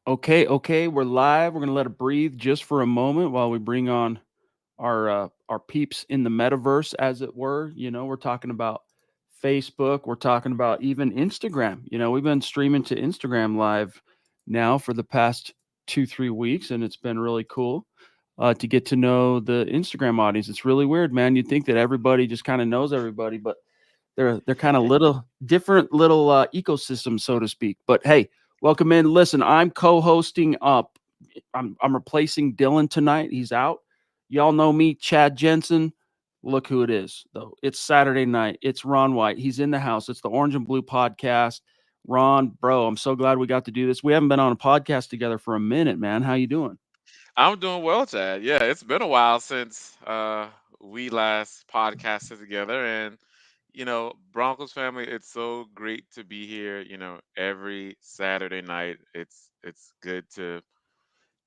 Okay, we're live. We're gonna let it breathe just for a moment while we bring on our peeps in the metaverse, as it were. We're talking about Facebook. We're talking about even Instagram. We've been streaming to Instagram live now for the past 2-3 weeks, and it's been really cool to get to know the Instagram audience. It's really weird, man. You'd think that everybody just kind of knows everybody, but they're kind of little different little ecosystems, so to speak. But hey, welcome in. Listen, I'm co-hosting up. I'm replacing Dylan tonight. He's out. Y'all know me, Chad Jensen. Look who it is, though. It's Saturday night. It's Ron White. He's in the house. It's the Orange and Blue podcast. Ron, bro, I'm so glad we got to do this. We haven't been on a podcast together for a minute, man. How you doing? I'm doing well, Chad. Yeah, it's been a while since we last podcasted together, and Broncos family, it's so great to be here. Every Saturday night, it's good to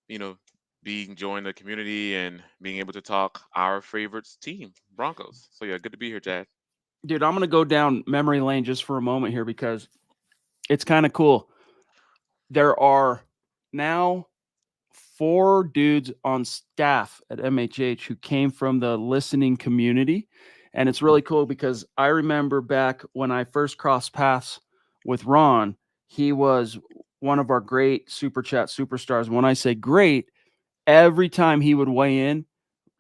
you know be enjoying the community and being able to talk our favorites team, Broncos. So yeah, good to be here, Chad. Dude, I'm going to go down memory lane just for a moment here because it's kind of cool. There are now four dudes on staff at MHH who came from the listening community. And it's really cool because I remember back when I first crossed paths with Ron, he was one of our great super chat superstars. And when I say great, every time he would weigh in,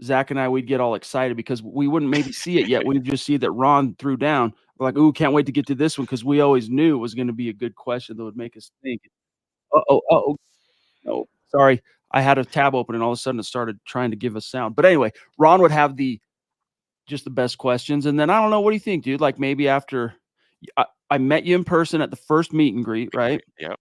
Zach and I, we'd get all excited because we wouldn't maybe see it yet. We'd just see that Ron threw down. We're like, ooh, can't wait to get to this one because we always knew it was going to be a good question that would make us think. Uh-oh, no, sorry. I had a tab open and all of a sudden it started trying to give us sound. But anyway, Ron would have the best questions. And then I don't know, what do you think, dude? Like maybe after I met you in person at the first meet and greet, right? Yep.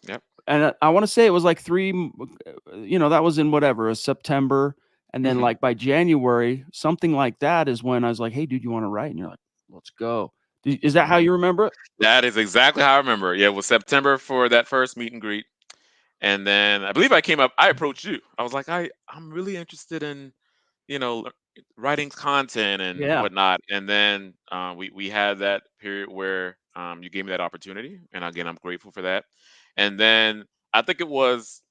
Yep. And I want to say it was like that was in whatever, a September. And then hmm like by January, something like that is when I was like, hey, dude, you want to write? And you're like, let's go. Is that how you remember it? That is exactly how I remember. Yeah, it was September for that first meet and greet. And then I believe I approached you. I was like, I'm really interested in, you know, l- writing content and Yeah. whatnot. And then we had that period where you gave me that opportunity. And again, I'm grateful for that. And then I think it was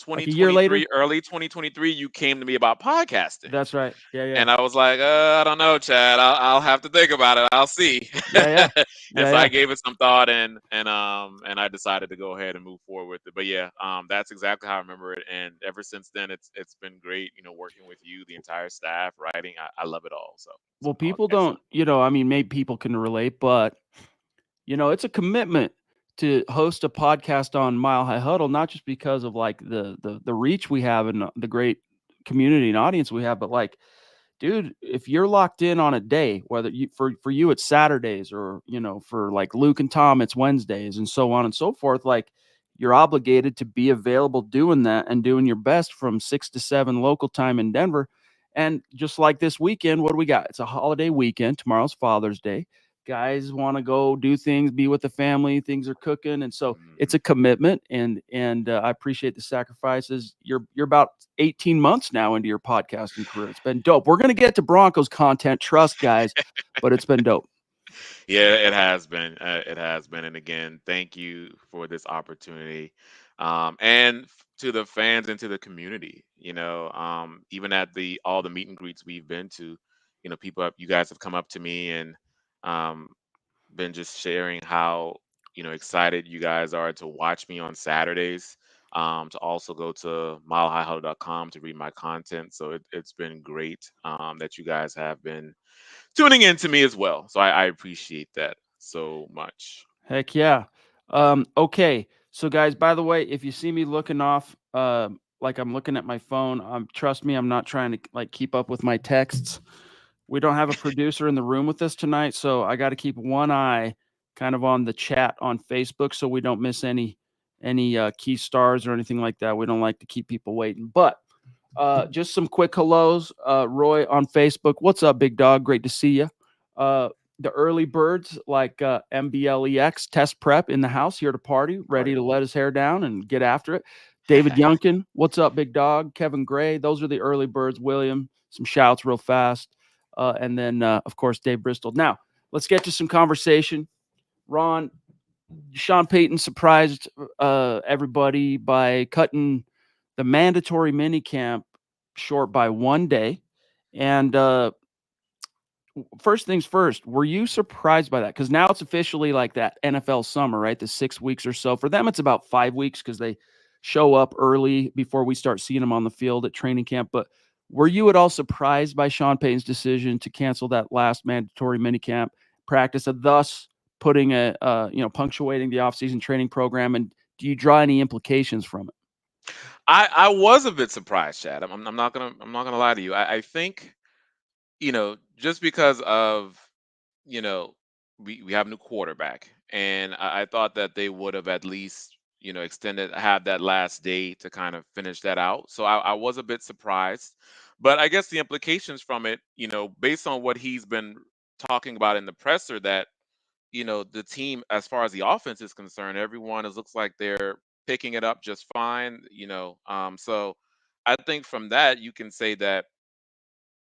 Like a year later? 2023, early 2023, you came to me about podcasting. That's right. Yeah, yeah. And I was like, I don't know, Chad. I'll have to think about it. I'll see. Yeah, yeah. And Yeah, so I yeah. gave it some thought, and I decided to go ahead and move forward with it. But yeah, that's exactly how I remember it. And ever since then, it's been great. Working with you, the entire staff, writing. I love it all. So it's Well, all people don't, excellent. I mean, maybe people can relate, but it's a commitment to host a podcast on Mile High Huddle, not just because of like the reach we have and the great community and audience we have, but like, dude, if you're locked in on a day, whether for you it's Saturdays or for like Luke and Tom it's Wednesdays and so on and so forth, like you're obligated to be available doing that and doing your best from 6 to 7 local time in Denver. And just like this weekend, what do we got? It's a holiday weekend. Tomorrow's Father's Day. Guys want to go do things, be with the family. Things are cooking, and so it's Mhm. a commitment. And I appreciate the sacrifices. You're about 18 months now into your podcasting career. It's been dope. We're gonna get to Broncos content, trust guys, but it's been dope. Yeah, it has been. It has been. And again, thank you for this opportunity. To the fans and to the community, even at the all the meet and greets we've been to, you guys have come up to me and um, been just sharing how excited you guys are to watch me on Saturdays. To also go to milehighhuddle.com to read my content. So it's been great that you guys have been tuning in to me as well. So I appreciate that so much. Heck yeah. Okay. So guys, by the way, if you see me looking off, like I'm looking at my phone, trust me, I'm not trying to like keep up with my texts. We don't have a producer in the room with us tonight, so I got to keep one eye kind of on the chat on Facebook so we don't miss any key stars or anything like that. We don't like to keep people waiting. But just some quick hellos. Roy on Facebook. What's up, big dog? Great to see you. The early birds like MBLEX test prep in the house here to party, Oh ready yeah. to let his hair down and get after it. David Youngkin, what's up, big dog? Kevin Gray, those are the early birds. William, some shouts real fast. And then, of course, Dave Bristol. Now, let's get to some conversation. Ron, Sean Payton surprised everybody by cutting the mandatory minicamp short by 1 day. And first things first, were you surprised by that? Because now it's officially like that NFL summer, right? The 6 weeks or so. For them, it's about 5 weeks because they show up early before we start seeing them on the field at training camp. But were you at all surprised by Sean Payton's decision to cancel that last mandatory minicamp practice, and thus putting punctuating the offseason training program? And do you draw any implications from it? I was a bit surprised, Chad. I'm not gonna lie to you. I think just because of you know we have a new quarterback, and I thought that they would have at least extended have that last day to kind of finish that out. So I was a bit surprised, but I guess the implications from it, based on what he's been talking about in the presser, that the team, as far as the offense is concerned, everyone is looks like they're picking it up just fine. So I think from that you can say that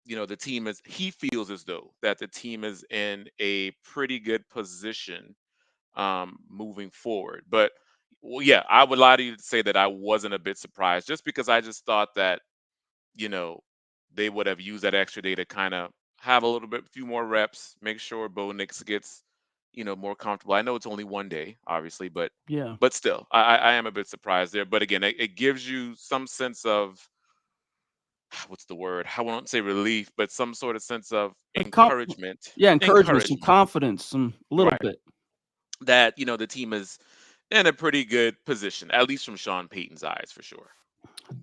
the team is he feels as though that the team is in a pretty good position moving forward. But well, yeah, I would lie to you to say that I wasn't a bit surprised, just because I just thought that you know they would have used that extra day to kind of have a little bit few more reps, make sure Bo Nix gets more comfortable. I know it's only 1 day, obviously, but Yeah. still, I am a bit surprised there. But again, it gives you some sense of what's the word? I won't say relief, but some sort of sense of Like encouragement. yeah, encouragement, some Encouragement, confidence, some a little right? bit. That the team is in a pretty good position, at least from Sean Payton's eyes, for sure.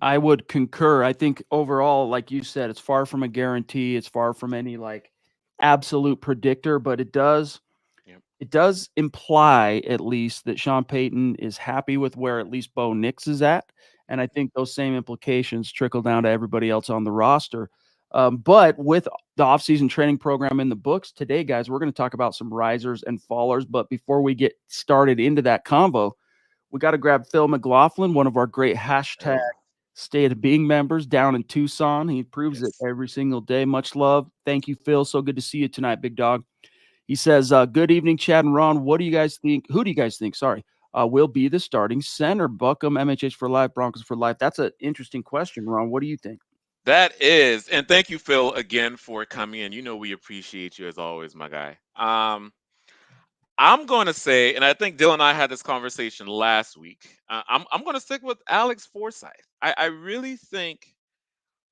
I would concur. I think overall, like you said, it's far from a guarantee. It's far from any like absolute predictor, but Yep. it does imply at least that Sean Payton is happy with where at least Bo Nix is at. And I think those same implications trickle down to everybody else on the roster. But with the offseason training program in the books today, guys, we're going to talk about some risers and fallers. But before we get started into that convo, we got to grab Phil McLaughlin, one of our great hashtag Oh, State of Being members down in Tucson. He proves it yes. every single day. Much love. Thank you, Phil. So good to see you tonight, big dog. He says, good evening, Chad and Ron. What do you guys think? Who do you guys think? Sorry. Will be the starting center? Buckham, MHH for life, Broncos for life. That's an interesting question, Ron. What do you think? That is, and thank you, Phil, again for coming in. We appreciate you as always, my guy. I'm going to say, and I think Dylan and I had this conversation last week. I'm going to stick with Alex Forsyth. I really think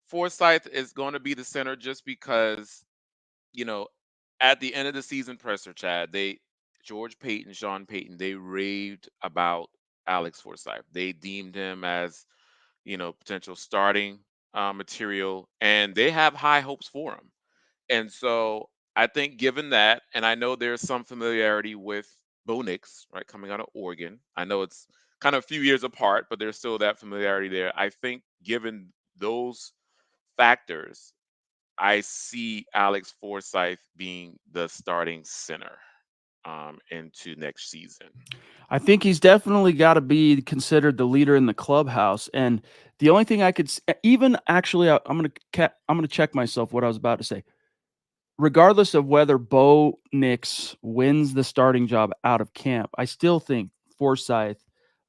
Forsyth is going to be the center, just because you know, at the end of the season presser, Chad, George Payton, Sean Payton, they raved about Alex Forsyth. They deemed him as potential starting material, and they have high hopes for him. And so I think, given that, and I know there's some familiarity with Bo Nix, right, coming out of Oregon. I know it's kind of a few years apart, but there's still that familiarity there. I think, given those factors, I see Alex Forsyth being the starting center into next season. I think he's definitely got to be considered the leader in the clubhouse. And the only thing I could even actually, I'm gonna check myself what I was about to say. Regardless of whether Bo Nix wins the starting job out of camp, I still think Forsyth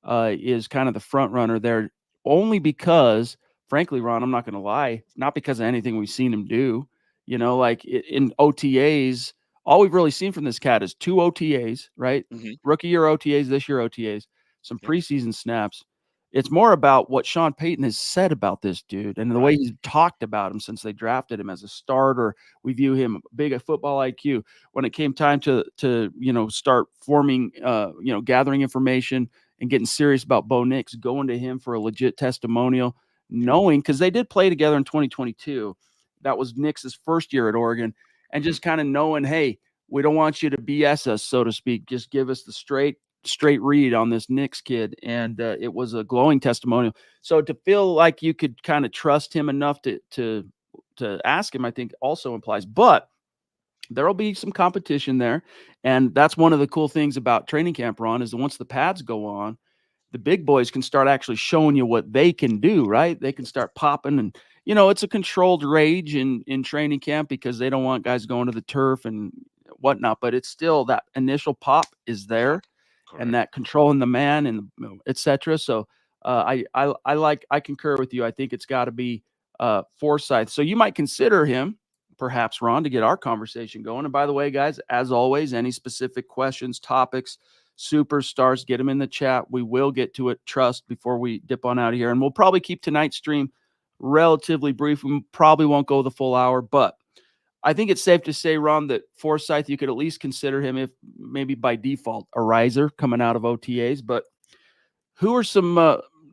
is kind of the front runner there, only because, frankly, Ron, I'm not going to lie, not because of anything we've seen him do. Like in OTAs, all we've really seen from this cat is 2 OTAs, right? Hmm. Rookie year OTAs, this year OTAs, some Yep. preseason snaps. It's more about what Sean Payton has said about this dude and the way Right. he's talked about him since they drafted him as a starter. We view him big at football IQ. When it came time to start forming, gathering information and getting serious about Bo Nix, going to him for a legit testimonial, Yep. knowing because they did play together in 2022. That was Nix's first year at Oregon, and Hmm. just kind of knowing, hey, we don't want you to BS us, so to speak. Just give us the straight read on this Nix kid, and it was a glowing testimonial. So to feel like you could kind of trust him enough to ask him, I think also implies, but there'll be some competition there. And that's one of the cool things about training camp, Ron, is that once the pads go on, the big boys can start actually showing you what they can do, right? They can start popping. And, it's a controlled rage in training camp because they don't want guys going to the turf and whatnot, but it's still that initial pop is there. and Correct. that controlling the man and etc. So I concur with you. I think it's got to be Forsythe. So you might consider him, perhaps Ron, to get our conversation going. And by the way, guys, as always, any specific questions, topics, superstars, get them in the chat. We will get to it. Trust before we dip on out of here, and we'll probably keep tonight's stream relatively brief. We probably won't go the full hour, but I think it's safe to say, Ron, that Forsythe, you could at least consider him, if maybe by default, a riser coming out of OTAs. But who are some,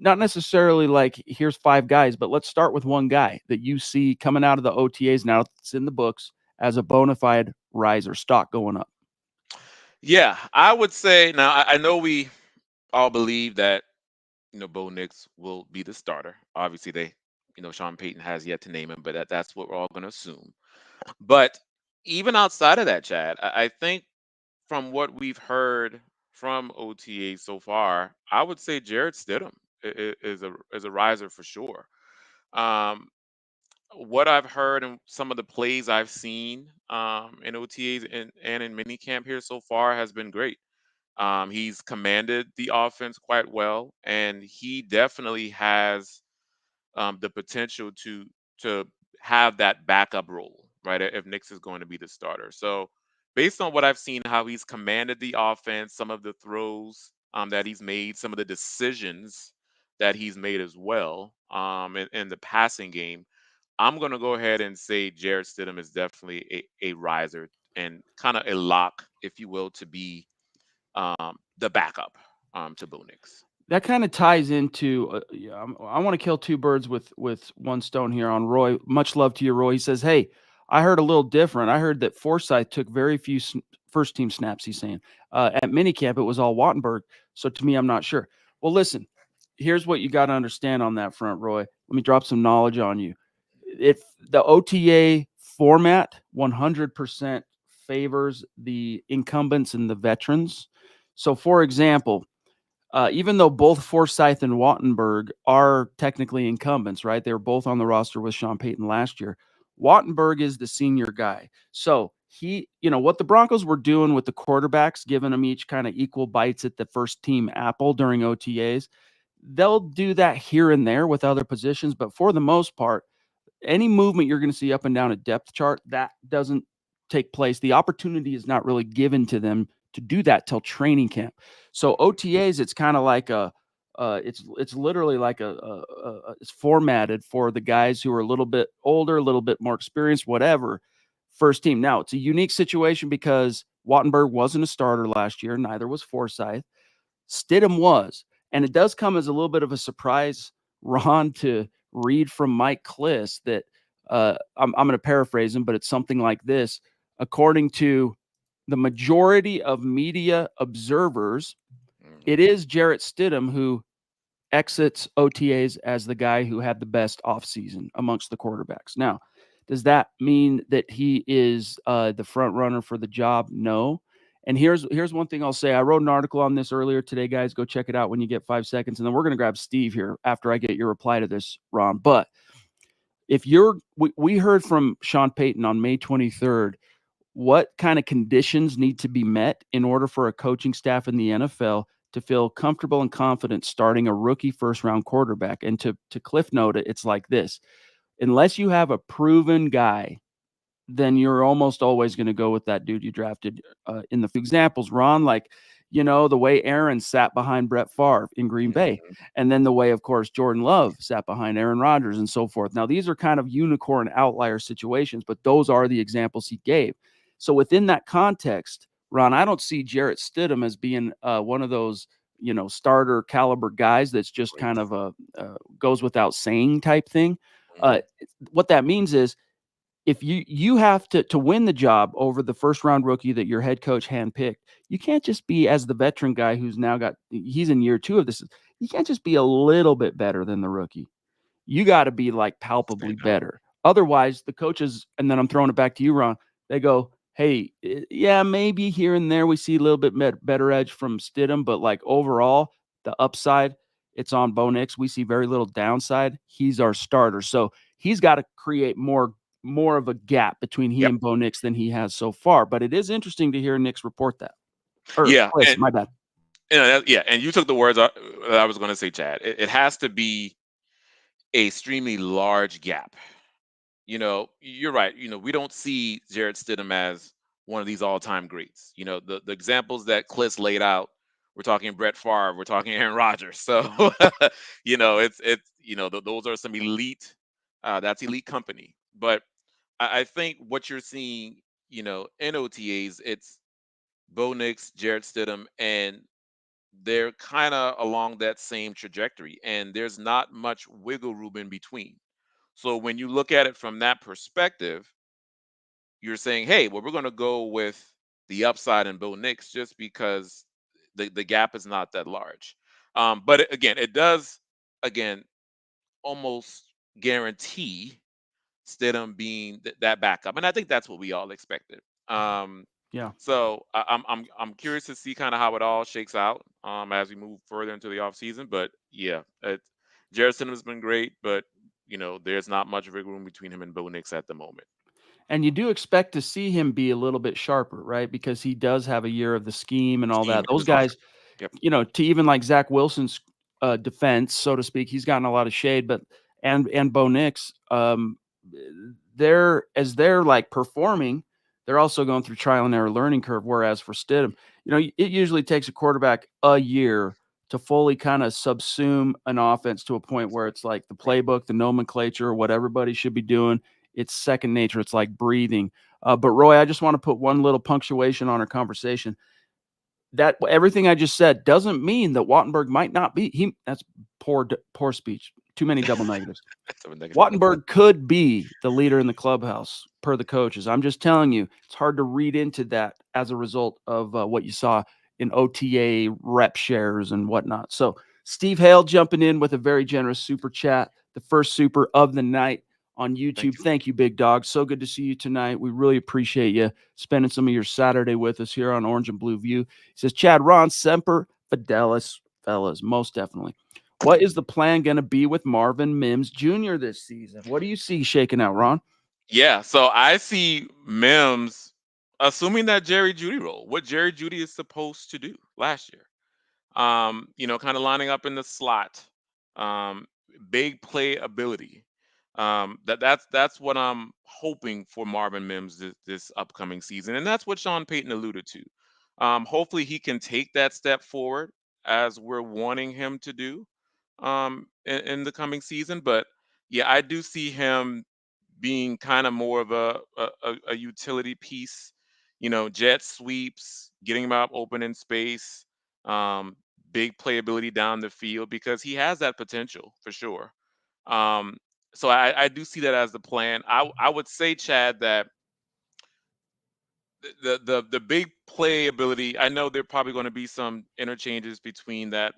not necessarily like here's 5 guys, but let's start with one guy that you see coming out of the OTAs now it's in the books as a bona fide riser, stock going up. Yeah, I would say now I know we all believe that Bo Nix will be the starter. Obviously, Sean Payton has yet to name him, but that's what we're all going to assume. But even outside of that, Chad, I think from what we've heard from OTA so far, I would say Jared Stidham is a riser for sure. Um, what I've heard and some of the plays I've seen in OTAs and in minicamp here so far has been great. He's commanded the offense quite well, and he definitely has the potential to have that backup role, right? If Nix is going to be the starter. So, based on what I've seen, how he's commanded the offense, some of the throws that he's made, some of the decisions that he's made as well in the passing game, I'm going to go ahead and say Jared Stidham is definitely a riser and kind of a lock, if you will, to be the backup to Bo Nix. That kind of ties into I want to kill 2 birds with one stone here on Roy. Much love to you, Roy. He says, hey, I heard a little different. I heard that Forsythe took very few first team snaps. He's saying at minicamp it was all Wattenberg. So to me, I'm not sure. Well, listen, here's what you got to understand on that front, Roy. Let me drop some knowledge on you. If the OTA format 100% favors the incumbents and the veterans. So, for example, even though both Forsythe and Wattenberg are technically incumbents, right? They were both on the roster with Sean Payton last year. Wattenberg is the senior guy. So what the Broncos were doing with the quarterbacks, giving them each kind of equal bites at the first team apple during OTAs, they'll do that here and there with other positions. But for the most part, any movement you're going to see up and down a depth chart, that doesn't take place. The opportunity is not really given to them to do that till training camp. So OTAs, it's kind of like it's literally like it's formatted for the guys who are a little bit older, a little bit more experienced, whatever, first team. Now it's a unique situation because Wattenberg wasn't a starter last year, neither was Forsythe. Stidham was, and it does come as a little bit of a surprise, Ron, to read from Mike Kliss that I'm going to paraphrase him, but it's something like this. According to the majority of media observers, it is Jarrett Stidham who exits OTAs as the guy who had the best offseason amongst the quarterbacks. Now, does that mean that he is the front runner for the job? No. And here's one thing I'll say. I wrote an article on this earlier today, guys. Go check it out when you get 5 seconds. And then we're going to grab Steve here after I get your reply to this, Ron. But if we heard from Sean Payton on May 23rd, what kind of conditions need to be met in order for a coaching staff in the NFL to feel comfortable and confident starting a rookie first-round quarterback? And to cliff note it, it's like this. Unless you have a proven guy, then you're almost always going to go with that dude you drafted in the examples, Ron, like, the way Aaron sat behind Brett Favre in Green Bay, and then the way, of course, Jordan Love sat behind Aaron Rodgers and so forth. Now, these are kind of unicorn outlier situations, but those are the examples he gave. So within that context, Ron, I don't see Jarrett Stidham as being one of those, starter caliber guys that's just kind of a goes without saying type thing. What that means is, if you have to win the job over the first round rookie that your head coach handpicked, you can't just be as the veteran guy who's now he's in year 2 of this. You can't just be a little bit better than the rookie. You got to be like palpably better. Otherwise, the coaches, and then I'm throwing it back to you, Ron, they go, hey, yeah, maybe here and there we see a little bit better edge from Stidham, but like overall, the upside, it's on Bo Nix. We see very little downside. He's our starter. So he's got to create more of a gap between he and Bo Nix than he has so far. But it is interesting to hear Nix report that. Yeah, Kliss, my bad. Yeah, and you took the words that I was going to say, Chad. It has to be a extremely large gap. You're right. We don't see Jared Stidham as one of these all-time greats. The examples that Cliss laid out. We're talking Brett Favre. We're talking Aaron Rodgers. So, it's those are some elite. That's elite company. But I think what you're seeing, in OTAs, it's Bo Nix, Jared Stidham, and they're kind of along that same trajectory. And there's not much wiggle room in between. So when you look at it from that perspective, you're saying, hey, well, we're going to go with the upside in Bo Nix just because the gap is not that large. But again, it does, again, almost guarantee Stidham being that backup, and I think that's what we all expected. Um, Yeah. so I'm curious to see kind of how it all shakes out as we move further into the offseason. But yeah, Jared Stidham has been great, but there's not much wiggle room between him and Bo Nix at the moment. And you do expect to see him be a little bit sharper, right? Because he does have a year of the scheme and all Scheme that. in Those this offense. guys, Yep. to even like Zach Wilson's defense, so to speak, he's gotten a lot of shade, but and Bo Nix, they're like performing, they're also going through trial and error learning curve. Whereas for Stidham, it usually takes a quarterback a year to fully kind of subsume an offense to a point where it's like the playbook, the nomenclature, what everybody should be doing. It's second nature. It's like breathing. But Roy, I just want to put one little punctuation on our conversation. That everything I just said doesn't mean that Wattenberg might not be. That's poor speech. Too many double negatives. So negative. Wattenberg could be the leader in the clubhouse per the coaches. I'm just telling you, it's hard to read into that as a result of what you saw in OTA rep shares and whatnot. So Steve Hale jumping in with a very generous super chat, the first super of the night on Thank YouTube. you. Thank you, big dog. So good to see you tonight. We really appreciate you spending some of your Saturday with us here on Orange and Blue View. He says, Chad, Ron, Semper Fidelis, fellas, most definitely. What is the plan going to be with Marvin Mims Jr. this season? What do you see shaking out, Ron? Yeah, so I see Mims assuming that Jerry Judy role, what Jerry Judy is supposed to do last year. Kind of lining up in the slot, um, big play ability. That's what I'm hoping for Marvin Mims this upcoming season, and that's what Sean Payton alluded to. Hopefully, he can take that step forward as we're wanting him to do in the coming season. But yeah, I do see him being kind of more of a utility piece. Jet sweeps, getting him out open in space, um, big playability down the field because he has that potential for sure. Um, so I do see that as the plan. I would say, Chad, that the big playability. I know there are probably going to be some interchanges between that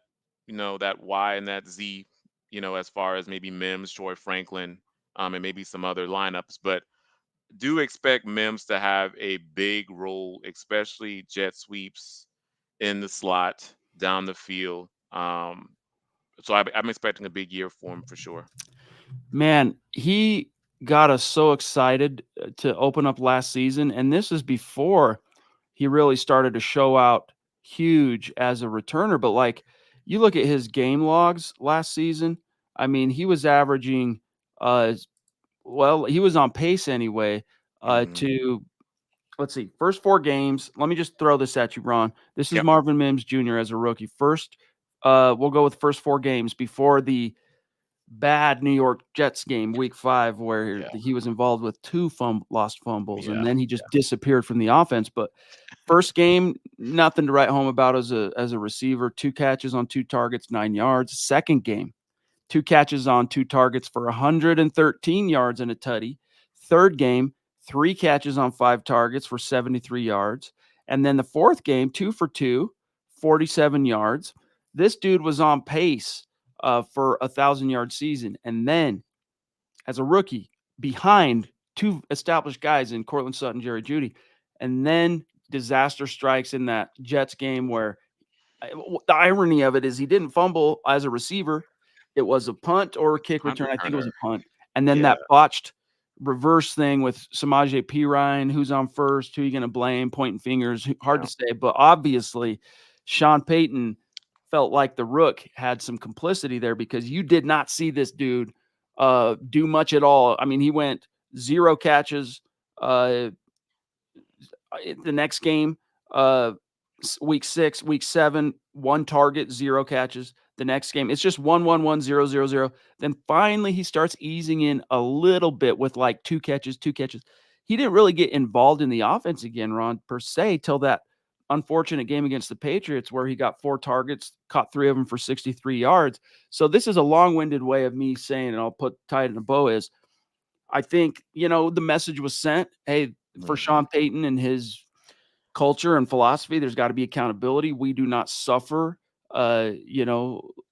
Y and that Z. As far as maybe Mims, Troy Franklin, and maybe some other lineups, but do expect Mims to have a big role, especially jet sweeps in the slot down the field. So I'm expecting a big year for him for sure. Man, he got us so excited to open up last season. And this is before he really started to show out huge as a returner. But like you look at his game logs last season, I mean, he was averaging, he was on pace anyway Hmm. to let's see, first 4 games. Let me just throw this at you, Ron. This is Yep. Marvin Mims Jr. as a rookie. First, we'll go with first 4 games before the bad New York Jets game, week 5, where Yeah. he was involved with 2 lost fumbles, and Yeah. then he just disappeared from the offense. But first game, nothing to write home about as a receiver. 2 catches on 2 targets, 9 yards. Second game, 2 catches on 2 targets for 113 yards and a tutty. Third game, 3 catches on 5 targets for 73 yards. And then the fourth game, 2 for 2, 47 yards. This dude was on pace for a 1,000-yard season. And then as a rookie, behind 2 established guys in Cortland Sutton, Jerry Judy. And then disaster strikes in that Jets game where the irony of it is he didn't fumble as a receiver. It was a punt or a kick Punt return. I think it was returner. a punt. And then Yeah. that botched reverse thing with Samaje Perine, who's on first, who are you going to blame, pointing fingers, hard Yeah. to say. But obviously, Sean Payton felt like the Rook had some complicity there because you did not see this dude do much at all. I mean, he went 0 catches uh, the next game, uh, week 6, week 7, 1 target, 0 catches. The next game, it's just 1-1-1-0-0-0. Then finally, he starts easing in a little bit with like 2 catches, 2 catches. He didn't really get involved in the offense again, Ron, per se, till that unfortunate game against the Patriots where he got 4 targets, caught 3 of them for 63 yards. So this is a long-winded way of me saying, and I'll put tie it in a bow, is I think, the message was sent. Hey, for Mhm. Sean Payton and his culture and philosophy, there's got to be accountability. We do not suffer,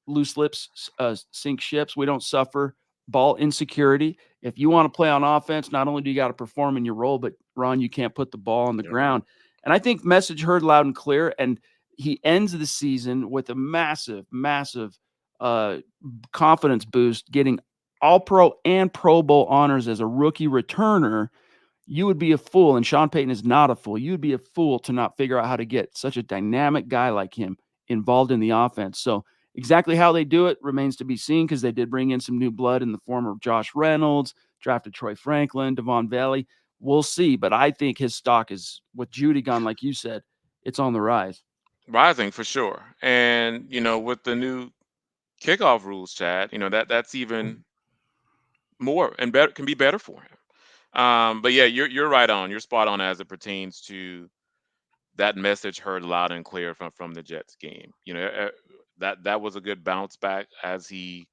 loose lips sink ships. We don't suffer ball insecurity. If you want to play on offense, not only do you got to perform in your role, but Ron, you can't put the ball on the Yep. ground. And I think message heard loud and clear. And he ends the season with a massive, massive uh, confidence boost, getting all pro and Pro Bowl honors as a rookie returner. You would be a fool, and Sean Payton is not a fool. You would be a fool to not figure out how to get such a dynamic guy like him involved in the offense. So exactly how they do it remains to be seen because they did bring in some new blood in the form of Josh Reynolds, drafted Troy Franklin, Devon Valley. We'll see, but I think his stock is with Judy gone, like you said, it's on the rise. Rising for sure. And with the new kickoff rules, Chad, that's even more and better, can be better for him. But yeah, you're right on. You're spot on as it pertains to that message heard loud and clear from the Jets game. That was a good bounce back as his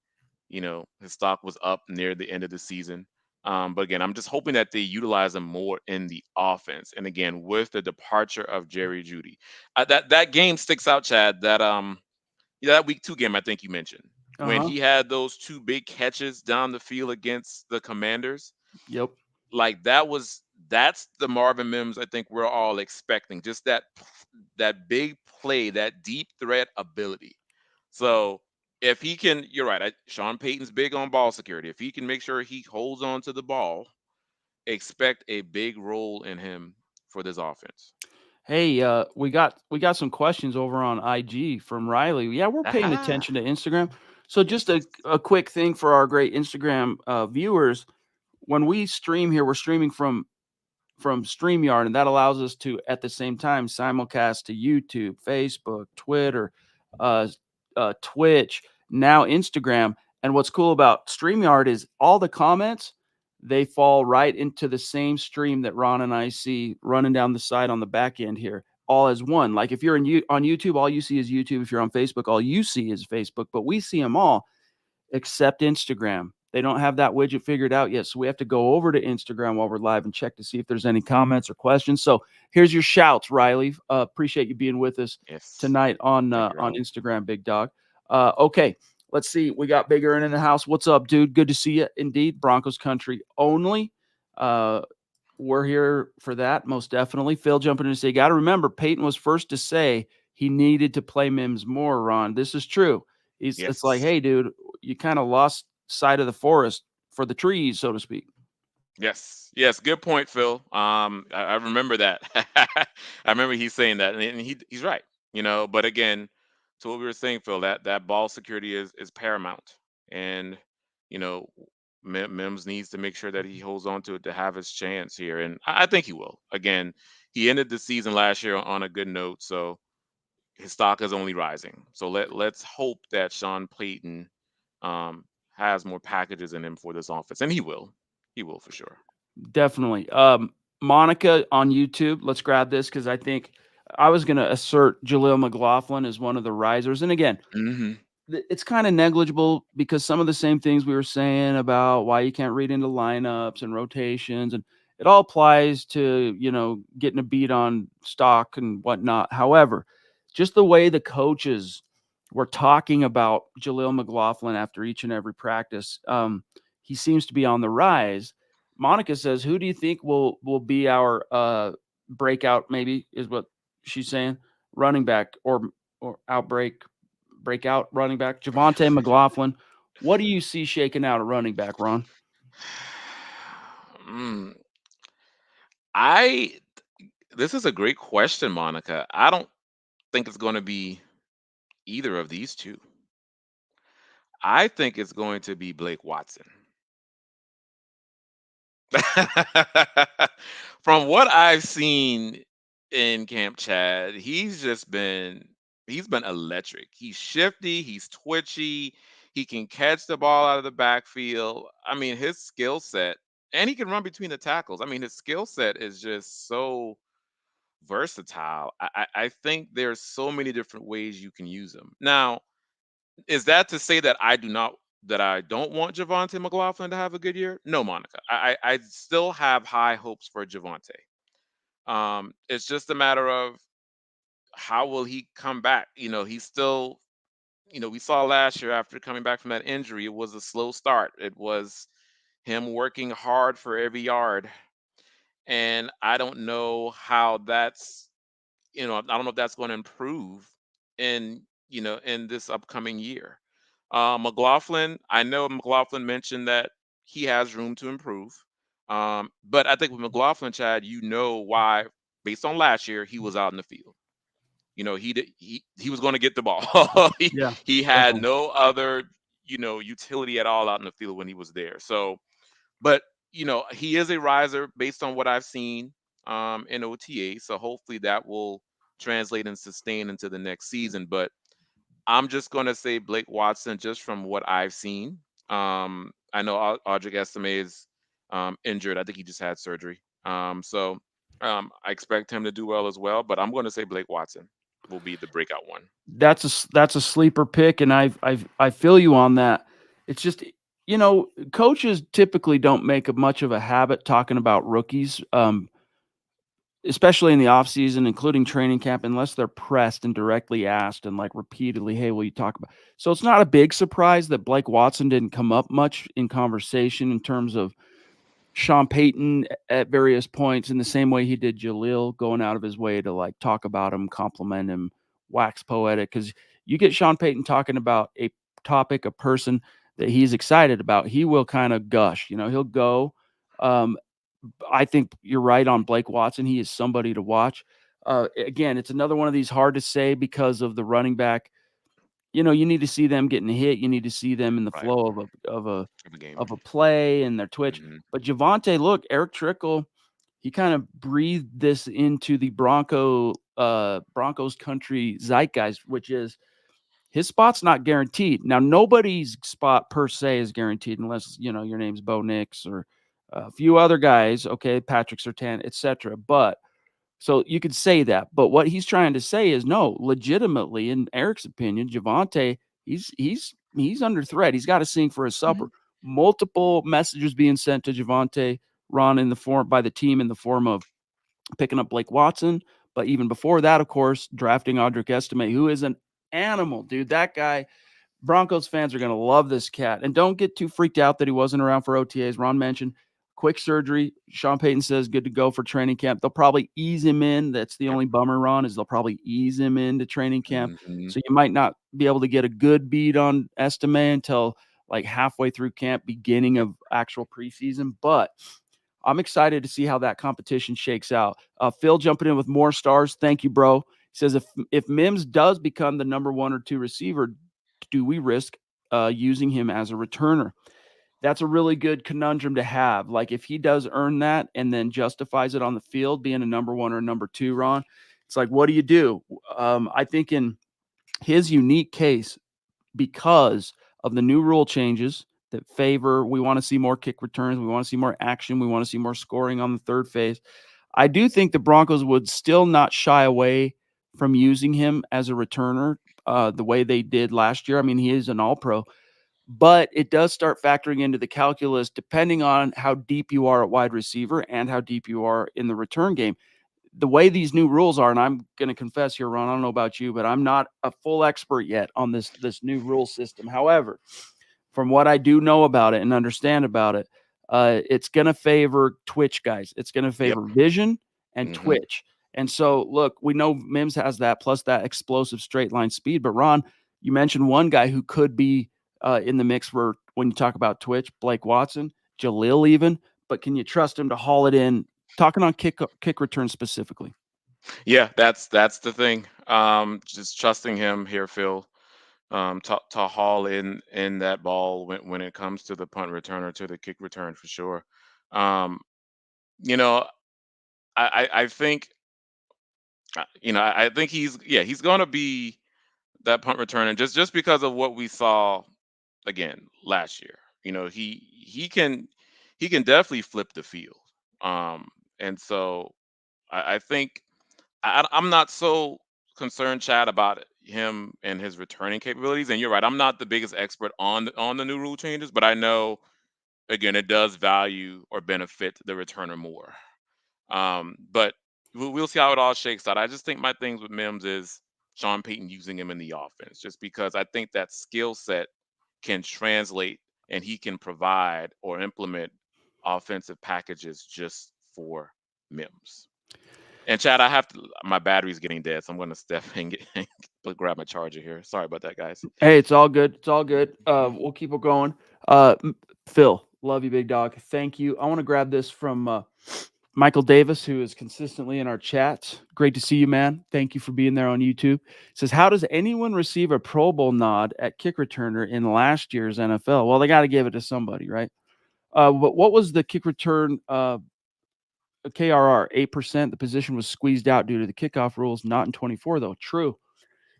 stock was up near the end of the season. But again, I'm just hoping that they utilize him more in the offense. And again, with the departure of Jerry Judy, that game sticks out, Chad. That week 2 game I think you mentioned Uh when huh. he had those 2 big catches down the field against the Commanders. Yep. Like that's the Marvin Mims I think we're all expecting. Just that big play, that deep threat ability. So if he can, you're right. Sean Payton's big on ball security. If he can make sure he holds on to the ball, expect a big role in him for this offense. Hey, we got some questions over on IG from Riley. Yeah, we're paying Aha. attention to Instagram. So just Yes. a quick thing for our great Instagram viewers. When we stream here, we're streaming from StreamYard, and that allows us to, at the same time, simulcast to YouTube, Facebook, Twitter, uh, Twitch, now Instagram. And what's cool about StreamYard is all the comments, they fall right into the same stream that Ron and I see running down the side on the back end here, all as one. Like if you're on YouTube, all you see is YouTube. If you're on Facebook, all you see is Facebook, but we see them all except Instagram. They don't have that widget figured out yet. So we have to go over to Instagram while we're live and check to see if there's any comments or questions. So here's your shouts, Riley. Appreciate you being with us Yes. tonight Thank you, on Riley. Instagram, big dog. Okay, let's see. We got Big Earn in the house. What's up, dude? Good to see you. Indeed, Broncos country only. Uh, we're here for that, most definitely. Phil jumping in to say, got to remember, Peyton was first to say he needed to play Mims more, Ron. This is true. It's like, Yes. hey, dude, you kind of lost sight of the forest for the trees, so to speak. Yes, yes, good point, Phil. I remember that. I remember he's saying that, and he's right. But again, to what we were saying, Phil, that ball security is paramount, and you know, Mims needs to make sure that he holds on to it to have his chance here, and I think he will. Again, he ended the season last year on a good note, so his stock is only rising. So let's hope that Sean Payton um, has more packages in him for this offense, and he will. He will for sure. Definitely. Monica on YouTube, let's grab this because I think I was going to assert Jaleel McLaughlin as one of the risers. And again, Mhm. it's kind of negligible because some of the same things we were saying about why you can't read into lineups and rotations, and it all applies to getting a beat on stock and whatnot. However, just the way the coaches were talking about Jaleel McLaughlin after each and every practice, he seems to be on the rise. Monica says, "Who do you think will be our breakout? Maybe is what she's saying, running back or outbreak." Breakout running back, Javonte McLaughlin. What do you see shaking out at running back, Ron? Mm, I this is a great question, Monica. I don't think it's going to be either of these two. I think it's going to be Blake Watson. From what I've seen in Camp Chad, he's been electric. He's shifty, he's twitchy, he can catch the ball out of the backfield. I mean, his skill set, and he can run between the tackles. I mean, his skill set is just so versatile. I think there's so many different ways you can use him. Now, is that to say that I don't want Javante McLaughlin to have a good year? No, Monica. I still have high hopes for Javante. It's just a matter of how will he come back. He's still, we saw last year after coming back from that injury, it was a slow start. It was him working hard for every yard. And I don't know how that's, I don't know if that's going to improve in, in this upcoming year. McLaughlin, I know McLaughlin mentioned that he has room to improve. But I think with McLaughlin, Chad, you know why, based on last year, he was out in the field. He was going to get the ball. he, Yeah, he had definitely. no other, utility at all out in the field when he was there. So, but he is a riser based on what I've seen in OTA. So hopefully that will translate and sustain into the next season. But I'm just going to say Blake Watson just from what I've seen. I know Audric Estime is injured. I think he just had surgery. I expect him to do well as well. But I'm going to say Blake Watson will be the breakout one. That's a sleeper pick, and I feel you on that. It's just coaches typically don't make much of a habit talking about rookies, especially in the offseason, including training camp, unless they're pressed and directly asked and like repeatedly, "Hey, will you talk about?" So it's not a big surprise that Blake Watson didn't come up much in conversation in terms of Sean Payton at various points in the same way he did Jaleel, going out of his way to like talk about him, compliment him, wax poetic. Because you get Sean Payton talking about a topic, a person that he's excited about, he will kind of gush. He'll go. Um, I think you're right on Blake Watson. He is somebody to watch. Again, it's another one of these hard to say because of the running back. You need to see them getting hit. You need to see them in the Right. flow of a Of the game. of a play and their twitch. Hmm. But Javante, look, Eric Trickle, he kind of breathed this into the Broncos country zeitgeist, which is his spot's not guaranteed. Now, nobody's spot per se is guaranteed unless your name's Bo Nix or a few other guys. Okay, Patrick Surtain, etc. But so you could say that, but what he's trying to say is no, legitimately, in Eric's opinion, Javante, he's under threat. He's got to sing for his supper. Hmm. Multiple messages being sent to Javante Ron in the form by the team in the form of picking up Blake Watson, but even before that, of course, drafting Audric Estime, who is an animal, dude. That guy, Broncos fans are going to love this cat. And don't get too freaked out that he wasn't around for OTAs. Ron mentioned quick surgery. Sean Payton says good to go for training camp. They'll probably ease him in. That's the Yep. only bummer, Ron, is they'll probably ease him into training camp. Hmm. So you might not be able to get a good beat on Estime until like halfway through camp, beginning of actual preseason. But I'm excited to see how that competition shakes out. Phil jumping in with more stars. Thank you, bro. He says if Mims does become the number 1 or 2 receiver, do we risk using him as a returner? That's a really good conundrum to have. Like if he does earn that and then justifies it on the field, being a number 1 or number 2, Ron, it's like, what do you do? I think in his unique case, because of the new rule changes that favor, we want to see more kick returns, we want to see more action, we want to see more scoring on the third phase. I do think the Broncos would still not shy away from using him as a returner the way they did last year. I mean, he is an all-pro, but it does start factoring into the calculus depending on how deep you are at wide receiver and how deep you are in the return game. The way these new rules are, and I'm going to confess here, Ron, I don't know about you, but I'm not a full expert yet on this new rule system. However, from what I do know about it and understand about it, it's going to favor twitch guys. It's going to Yep. favor vision and Hmm. twitch. And so, look, we know Mims has that plus that explosive straight line speed. But Ron, you mentioned one guy who could be in the mix for when you talk about twitch, Blake Watson, Jalil even. But can you trust him to haul it in? Talking on kick return specifically. Yeah, that's the thing. Just trusting him here, Phil. to haul in that ball when it comes to the punt return or to the kick return for sure. Um, you know, I think I think he's going to be that punt return, and just because of what we saw again last year. He can definitely flip the field. And so I think I'm not so concerned, Chad, about him and his returning capabilities. And you're right, I'm not the biggest expert on the new rule changes, but I know again it does value or benefit the returner more. But we'll see how it all shakes out. I just think my things with Mims is Sean Payton using him in the offense, just because I think that skill set can translate and he can provide or implement offensive packages just for Mims. And Chad, my battery's getting dead, so I'm going to step and grab my charger here. Sorry about that, guys. Hey, it's all good. It's all good. We'll keep it going. Phil, love you, big dog. Thank you. I want to grab this from Michael Davis, who is consistently in our chats. Great to see you, man. Thank you for being there on YouTube. Says, how does anyone receive a Pro Bowl nod at kick returner in last year's NFL? Well, they got to give it to somebody, right? But what was the kick return KRR? 8%. The position was squeezed out due to the kickoff rules, not in 24, though. True.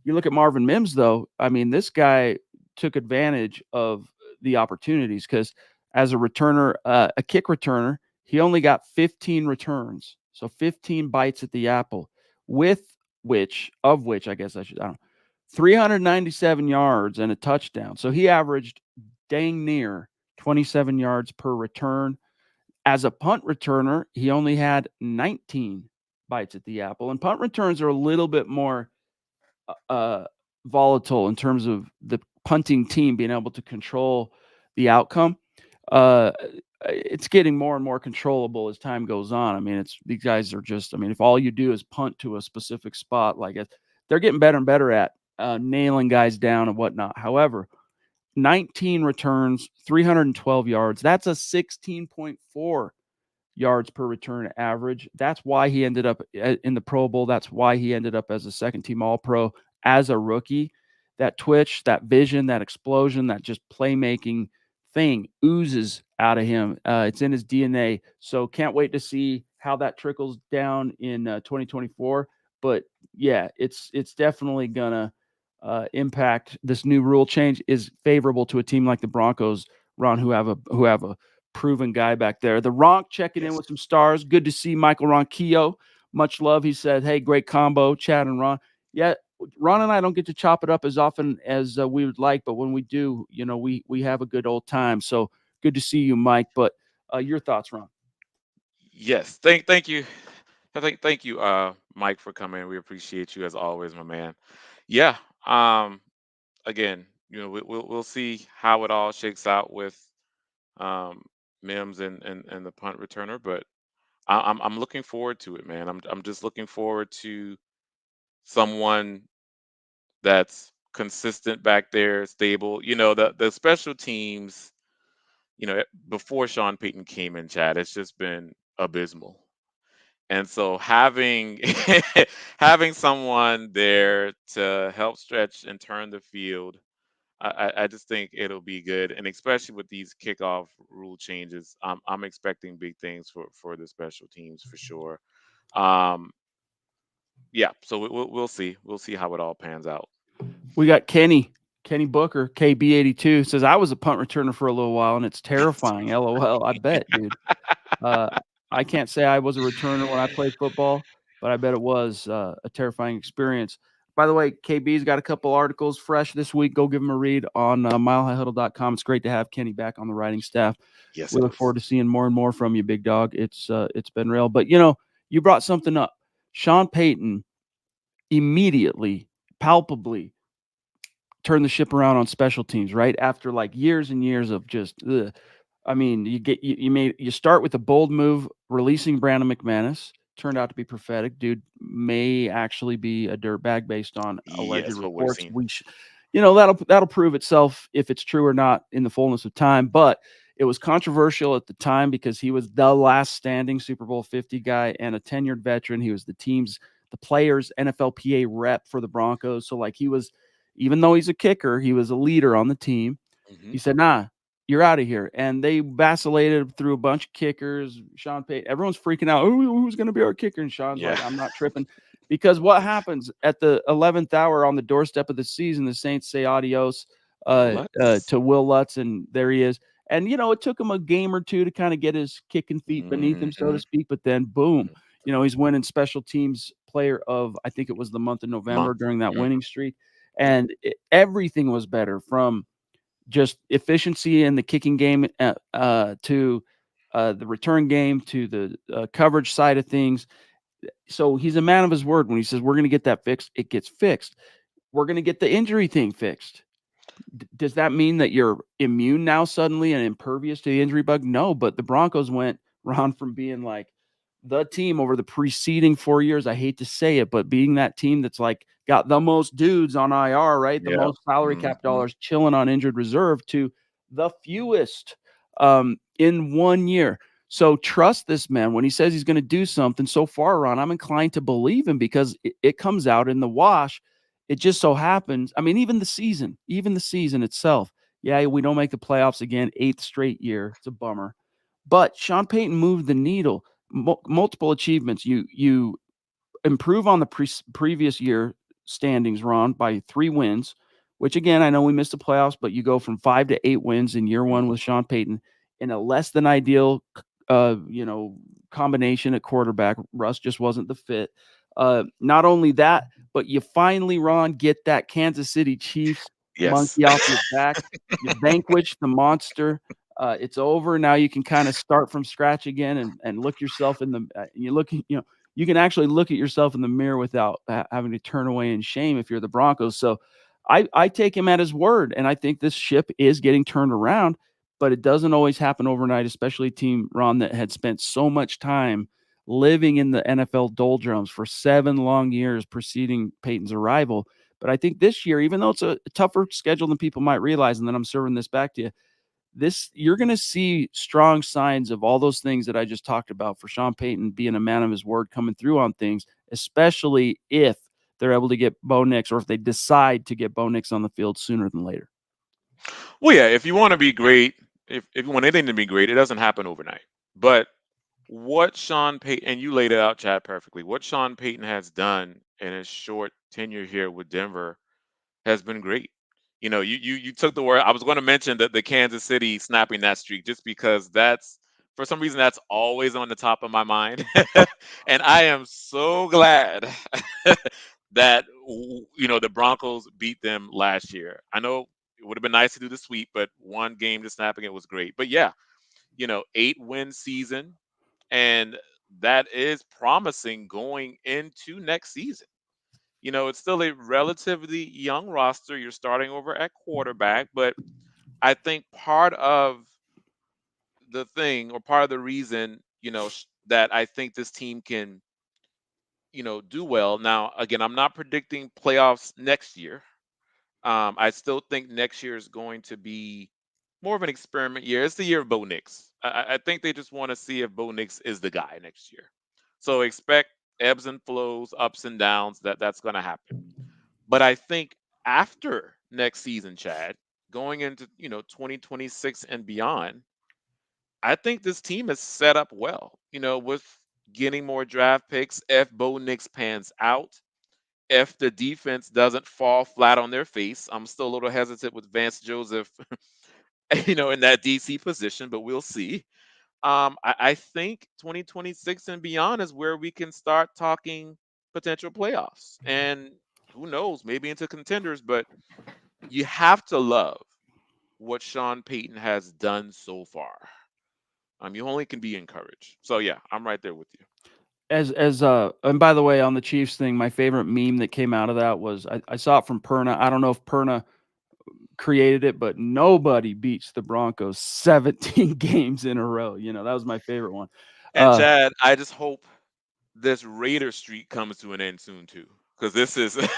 You look at Marvin Mims, though. I mean, this guy took advantage of the opportunities because as a returner, a kick returner, he only got 15 returns, so 15 bites at the apple, of which I guess I don't know, 397 yards and a touchdown. So he averaged dang near 27 yards per return. As a punt returner, he only had 19 bites at the apple, and punt returns are a little bit more uh, volatile in terms of the punting team being able to control the outcome. It's getting more and more controllable as time goes on. I mean, these guys are just. I mean, if all you do is punt to a specific spot, like they're getting better and better at nailing guys down and whatnot. However, 19 returns, 312 yards. That's a 16.4 yards per return average. That's why he ended up in the Pro Bowl. That's why he ended up as a second team All Pro as a rookie. That twitch, that vision, that explosion, that just playmaking thing oozes out of him. It's in his DNA. So can't wait to see how that trickles down in 2024. But yeah, it's definitely gonna impact. This new rule change is favorable to a team like the Broncos, Ron, who have a proven guy back there. The Ronk checking in Yes. with some stars. Good to see Michael Ronquillo. Much love. He said, hey, great combo, Chad and Ron. Yeah, Ron and I don't get to chop it up as often as we would like, but when we do, we have a good old time. So good to see you, Mike. But your thoughts, Ron? Yes. Thank you. Thank you, Mike, for coming. We appreciate you as always, my man. Yeah. Again, we'll see how it all shakes out with um Mims and the punt returner, but I'm looking forward to it, man. I'm just looking forward to someone that's consistent back there, stable. The special teams, before Sean Payton came in, Chad, it's just been abysmal. And so having having someone there to help stretch and turn the field, I just think it'll be good. And especially with these kickoff rule changes, I'm expecting big things for the special teams for sure. Um, yeah, so we'll see. We'll see how it all pans out. We got Kenny Booker, KB82 says, I was a punt returner for a little while and it's terrifying. LOL. I bet, dude. Uh, I can't say I was a returner when I played football, but I bet it was a terrifying experience. By the way, KB's got a couple articles fresh this week. Go give him a read on milehighhuddle.com. It's great to have Kenny back on the writing staff. Yes, We it look is. forward to seeing more and more from you, big dog. It's been real. But, you brought something up. Sean Payton immediately, palpably turn the ship around on special teams, right? After like years and years of just, ugh. I mean, you start with a bold move, releasing Brandon McManus. Turned out to be prophetic. Dude may actually be a dirtbag based on alleged Yes, what we're reports. seeing. That'll prove itself if it's true or not in the fullness of time. But it was controversial at the time because he was the last standing Super Bowl 50 guy and a tenured veteran. He was the player's NFLPA rep for the Broncos. So like even though he's a kicker, he was a leader on the team. He Hmm. said, "Nah, you're out of here." And they vacillated through a bunch of kickers. Sean Payton, everyone's freaking out. Who's going to be our kicker? And Sean's Yeah. like, "I'm not tripping," because what happens at the 11th hour on the doorstep of the season? The Saints say adios Let's. to Will Lutz, and there he is. And it took him a game or two to kind of get his kicking feet beneath him, so to Hmm. speak. But then, boom, he's winning special teams player of, I think it was the month of November Month. during that Hmm. winning streak, Yep. and everything was better from just efficiency in the kicking game to the return game to the coverage side of things. So he's a man of his word when he says we're going to get that fixed. It gets fixed. We're going to get the injury thing fixed. Does that mean that you're immune now suddenly and impervious to the injury bug? No, but the Broncos went, Ron, from being like the team over the preceding 4 years. I hate to say it, but being that team that's like got the most dudes on IR, right? The Yep. most salary cap Hmm. dollars chilling on injured reserve to the fewest in 1 year. So trust this man when he says he's going to do something. So far, Ron, I'm inclined to believe him because it comes out in the wash. It just so happens, I mean, even the season itself, yeah, we don't make the playoffs again, 8th straight year. It's a bummer. But Sean Payton moved the needle. Multiple achievements. You improve on the previous year standings, Ron, by 3 wins, which again, I know we missed the playoffs, but you go from 5 to 8 wins in year one with Sean Payton in a less than ideal, uh, you know, combination at quarterback. Russ just wasn't the fit. Not only that, but you finally, Ron, get that Kansas City Chiefs Yes. monkey off your back. You vanquish the monster. It's over. Now you can kind of start from scratch again and look yourself in the. You look, you can actually look at yourself in the mirror without having to turn away in shame if you're the Broncos. So I take him at his word, and I think this ship is getting turned around, but it doesn't always happen overnight, especially a team, Ron, that had spent so much time living in the NFL doldrums for 7 long years preceding Peyton's arrival. But I think this year, even though it's a tougher schedule than people might realize, and then I'm serving this back to you, this you're going to see strong signs of all those things that I just talked about for Sean Payton being a man of his word coming through on things, especially if they're able to get Bo Nix or if they decide to get Bo Nix on the field sooner than later. Well, yeah. If you want to be great, if you want anything to be great, it doesn't happen overnight. But what Sean Payton, and you laid it out, Chad, perfectly. What Sean Payton has done in his short tenure here with Denver has been great. You took the word. I was going to mention that the Kansas City snapping that streak, just because that's for some reason that's always on the top of my mind, and I am so glad that the Broncos beat them last year. I know it would have been nice to do the sweep, but one game to snapping it was great. But yeah, 8-win season, and that is promising going into next season. It's still a relatively young roster. You're starting over at quarterback, but I think part of the thing or part of the reason, that I think this team can, do well. Now, again, I'm not predicting playoffs next year. I still think next year is going to be more of an experiment year. It's the year of Bo Nix. I think they just want to see if Bo Nix is the guy next year. So expect ebbs and flows, ups and downs. That's going to happen. But I think after next season, Chad, going into 2026 and beyond, I think this team is set up well. With getting more draft picks, if Bo Nix pans out, if the defense doesn't fall flat on their face. I'm still a little hesitant with Vance Joseph, in that DC position, but we'll see. I think 2026 and beyond is where we can start talking potential playoffs. And who knows, maybe into contenders, but you have to love what Sean Payton has done so far. You only can be encouraged. So yeah, I'm right there with you. And by the way, on the Chiefs thing, my favorite meme that came out of that was I saw it from Perna. I don't know if Perna created it, but nobody beats the Broncos 17 games in a row. That was my favorite one. And Uh, Chad, I just hope this Raider streak comes to an end soon too, because this is just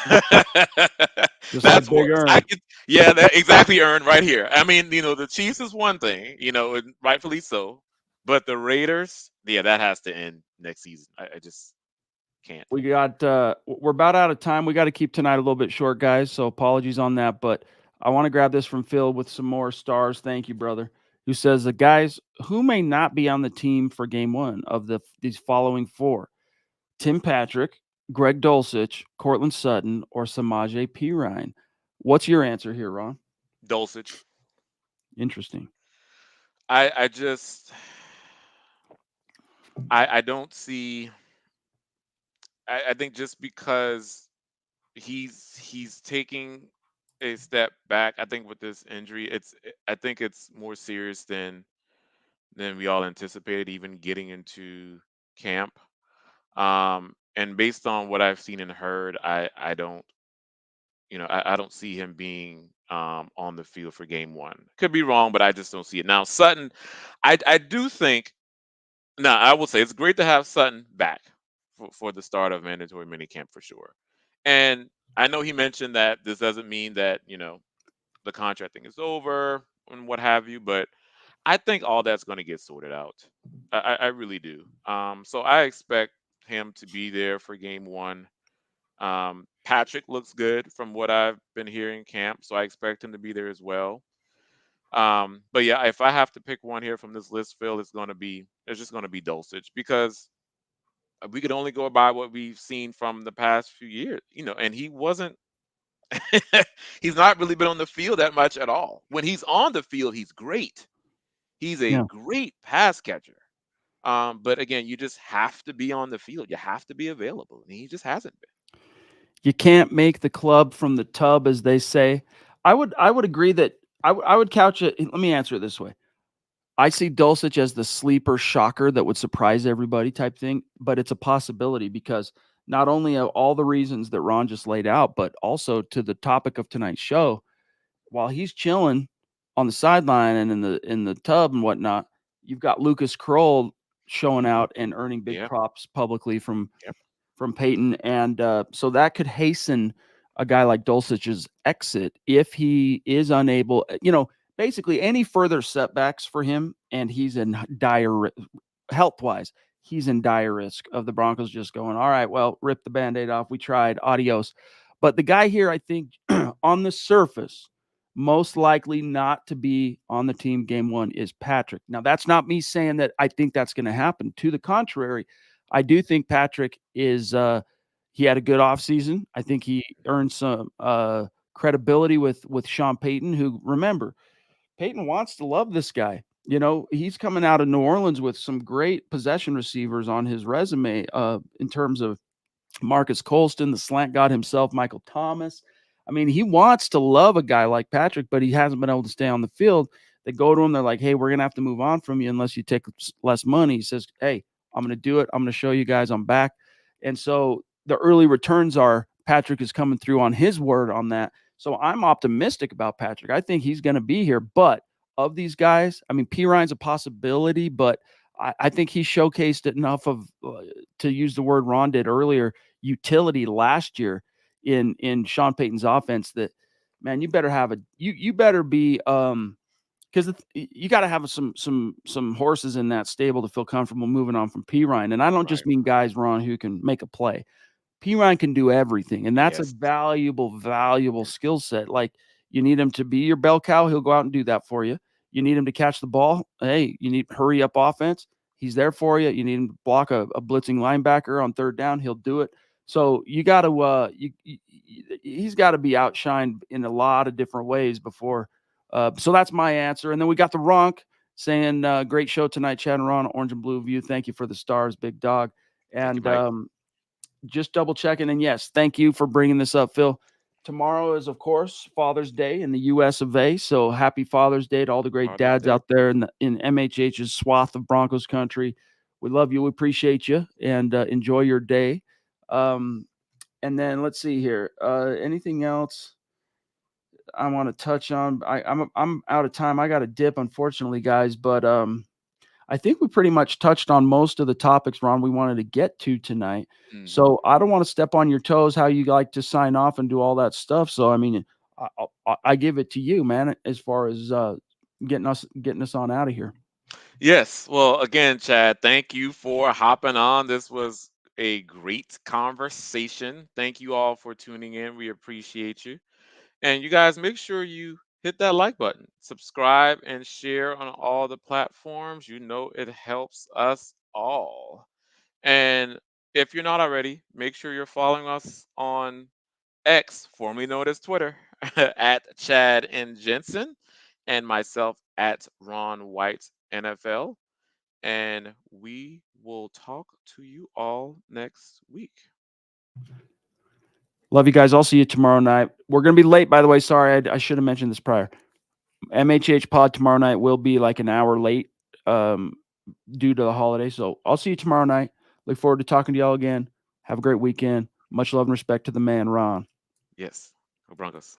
like that's Big worse. I Earn. could, yeah, that exactly earned right here. I mean, the Chiefs is one thing, and rightfully so, but the Raiders, yeah, that has to end next season. I just Can't. We're about out of time. We got to keep tonight a little bit short, guys. So apologies on that. But I want to grab this from Phil with some more stars. Thank you, brother. Who says the guys who may not be on the team for game one of these following four: Tim Patrick, Greg Dulcich, Cortland Sutton, or Samaje Perine. What's your answer here, Ron? Dulcich. Interesting. I just I don't see. I think just because he's taking a step back. I think with this injury, I think it's more serious than we all anticipated, even getting into camp. And based on what I've seen and heard, I don't I don't see him being on the field for game one. Could be wrong, but I just don't see it. Now Sutton, I do think. Now I will say it's great to have Sutton back for the start of mandatory minicamp for sure. And I know he mentioned that this doesn't mean that the contract thing is over and what have you, but I think all that's going to get sorted out. I really do. So I expect him to be there for game one. Patrick looks good from what I've been hearing camp, so I expect him to be there as well. But yeah, if I have to pick one here from this list, Phil, it's just gonna be Dulcich because we could only go by what we've seen from the past few years, and he wasn't. He's not really been on the field that much at all. When he's on the field, he's great. He's a Yeah. great pass catcher. But again, you just have to be on the field. You have to be available, and he just hasn't been. You can't make the club from the tub, as they say. I would agree that I would couch it. Let me answer it this way. I see Dulcich as the sleeper shocker that would surprise everybody type thing, but it's a possibility because not only of all the reasons that Ron just laid out, but also to the topic of tonight's show, while he's chilling on the sideline and in the tub and whatnot, you've got Lucas Kroll showing out and earning big Yeah. props publicly from Yep. Peyton, and so that could hasten a guy like Dulcich's exit if he is unable. Basically any further setbacks for him, and he's in dire health wise. He's in dire risk of the Broncos just going, all right, well, rip the band aid off. We tried, adios. But the guy here, I think, on the surface, most likely not to be on the team game one is Patrick. Now, that's not me saying that I think that's going to happen. To the contrary, I do think Patrick is he had a good offseason. I think he earned some credibility with Sean Payton, who, remember, Peyton wants to love this guy. He's coming out of New Orleans with some great possession receivers on his resume in terms of Marcus Colston, the slant god himself, Michael Thomas. I mean, he wants to love a guy like Patrick, but he hasn't been able to stay on the field. They go to him. They're like, hey, we're going to have to move on from you unless you take less money. He says, hey, I'm going to do it. I'm going to show you guys I'm back. And so the early returns are Patrick is coming through on his word on that. So I'm optimistic about Patrick. I think he's going to be here. But of these guys, I mean, P. Ryan's a possibility, but I think he showcased enough of, to use the word Ron did earlier, utility last year in Sean Payton's offense that, man, you better have you better be because you got to have some horses in that stable to feel comfortable moving on from P. Ryan. And I don't just Right. mean guys, Ron, who can make a play. P. Ryan can do everything, and that's a Yes. valuable skill set. Like, you need him to be your bell cow, he'll go out and do that for you. You need him to catch the ball. Hey, you need hurry up offense. He's there for you. You need him to block a blitzing linebacker on third down. He'll do it. So you got to he's got to be outshined in a lot of different ways before. So that's my answer. And then we got the Ronk saying, "Great show tonight, Chad and Ron, Orange and Blue View. Thank you for the stars, big dog." Thank you, And Mike. just double checking. And yes, thank you for bringing this up, Phil. Tomorrow is, of course, Father's Day in the U.S. of A. So happy Father's Day to all the great Father's dads Day. out there in MHH's swath of Broncos country. We love you. We appreciate you, and enjoy your day. Um, and then let's see here. Anything else I want to touch on? I'm out of time. I got a dip, unfortunately, guys. But I think we pretty much touched on most of the topics, Ron, we wanted to get to tonight. Hmm. So I don't want to step on your toes, how you like to sign off and do all that stuff. So, I mean, I give it to you, man, as far as getting us on out of here. Yes. Well, again, Chad, thank you for hopping on. This was a great conversation. Thank you all for tuning in. We appreciate you. And you guys, make sure you hit that like button, subscribe, and share on all the platforms. You know it helps us all. And if you're not already, make sure you're following us on X, formerly known as Twitter, at Chad and Jensen, and myself at Ron White NFL. And we will talk to you all next week. Love you guys. I'll see you tomorrow night. We're going to be late, by the way. Sorry, I should have mentioned this prior. MHH pod tomorrow night will be like an hour late due to the holiday. So I'll see you tomorrow night. Look forward to talking to y'all again. Have a great weekend. Much love and respect to the man, Ron. Yes, go Broncos.